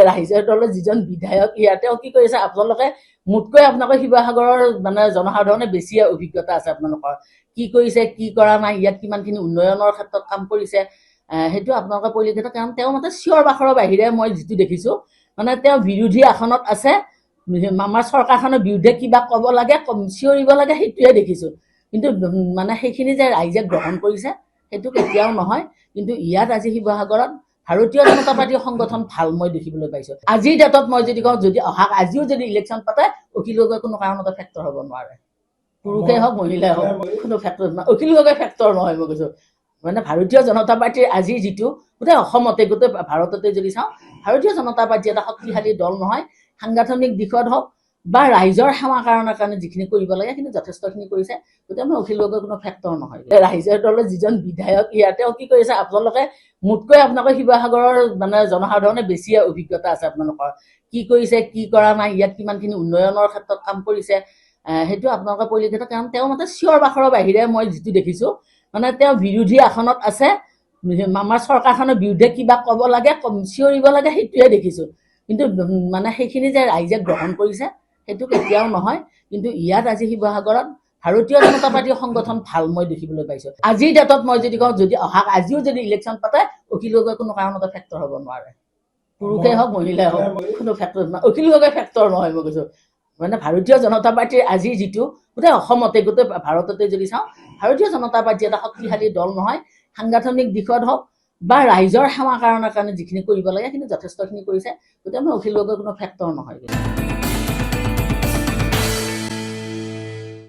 ৰাইজৰ দলৰ যিজন বিধায়ক ইয়াতেও কি কৰিছে আপোনালোকে মোতকৈ আপোনালোকৰ শিৱসাগৰৰ মানে জনসাধাৰণে বেছি অভিজ্ঞতা আছে আপোনালোকৰ কি কৰিছে কি কৰা নাই ইয়াত কিমানখিনি উন্নয়নৰ ক্ষেত্ৰত কাম কৰিছে সেইটো আপোনালোকে পৰিলক্ষিত কাৰণ তেওঁ মতে চিঞৰ বাখৰৰ বাহিৰে মই যিটো দেখিছো মানে তেওঁ বিৰোধী আসনত আছে আমাৰ চৰকাৰখনৰ বিৰুদ্ধে কিবা ক'ব লাগে চিঞৰিব লাগে সেইটোৱে দেখিছো কিন্তু মানে সেইখিনি যে ৰাইজে গ্ৰহণ কৰিছে সেইটো কেতিয়াও নহয় কিন্তু ইয়াত আজি শিৱসাগৰত ভাৰতীয় জনতা পাৰ্টীৰ সংগঠন ভাল মই দেখিবলৈ পাইছো আজিৰ ডেটত মই যদি কওঁ যদি অহা আজিও যদি ইলেকশ্যন পাতে অখিল গগৈ কোনো কাৰণতে ফেক্টৰ হ'ব নোৱাৰে পুৰুষেই হওক মহিলাই হওক কোনো ফেক্টৰ নহয় অখিল গগৈ ফেক্টৰ নহয় মই কৈছো মানে ভাৰতীয় জনতা পাৰ্টীৰ আজি যিটো গোটেই অসমতে গোটেই ভাৰততে যদি চাওঁ ভাৰতীয় জনতা পাৰ্টী এটা শক্তিশালী দল নহয় সাংগঠনিক দিশত হওক বা ৰাইজৰ সেৱা কাৰণৰ কাৰণে যিখিনি কৰিব লাগে কিন্তু যথেষ্টখিনি কৰিছে গতিকে মই অখিল গগৈ কোনো ফেক্টৰ নহয় ৰাইজৰ দলৰ যিজন বিধায়ক ইয়াতেও কি কৰিছে আপোনালোকে মোতকৈ আপোনালোকৰ শিৱসাগৰৰ মানে জনসাধাৰণে বেছি অভিজ্ঞতা আছে আপোনালোকৰ কি কৰিছে কি কৰা নাই ইয়াত কিমানখিনি উন্নয়নৰ ক্ষেত্ৰত কাম কৰিছে সেইটো আপোনালোকে পৰিলক্ষিত কাৰণ তেওঁ মতে চিঞৰ বাখৰৰ বাহিৰে মই যিটো দেখিছো মানে তেওঁ বিৰোধী আসনত আছে আমাৰ চৰকাৰখনৰ বিৰুদ্ধে কিবা ক'ব লাগে চিঞৰিব লাগে সেইটোৱে দেখিছো কিন্তু মানে সেইখিনি যে ৰাইজে গ্ৰহণ কৰিছে সেইটো কেতিয়াও নহয় কিন্তু ইয়াত আজি শিৱসাগৰত ভাৰতীয় জনতা পাৰ্টীৰ সংগঠন ভাল মই দেখিবলৈ পাইছো আজিৰ ডেটত মই যদি কওঁ যদি অহা আজিও যদি ইলেকশ্যন পাতে অখিল গগৈ কোনো কাৰণতে ফেক্টৰ হ'ব নোৱাৰে পুৰুষেই হওক মহিলাই হওক কোনো ফেক্টৰ নহয় অখিল গগৈ ফেক্টৰ নহয় মই কৈছো মানে ভাৰতীয় জনতা পাৰ্টীৰ আজি যিটো গোটেই অসমতে গোটেই ভাৰততে যদি চাওঁ ভাৰতীয় জনতা পাৰ্টী এটা শক্তিশালী দল নহয় সাংগঠনিক দিশত হওক বা ৰাইজৰ সেৱা কাৰণৰ কাৰণে যিখিনি কৰিব লাগে কিন্তু যথেষ্টখিনি কৰিছে গতিকে মই অখিল গগৈ কোনো ফেক্টৰ নহয়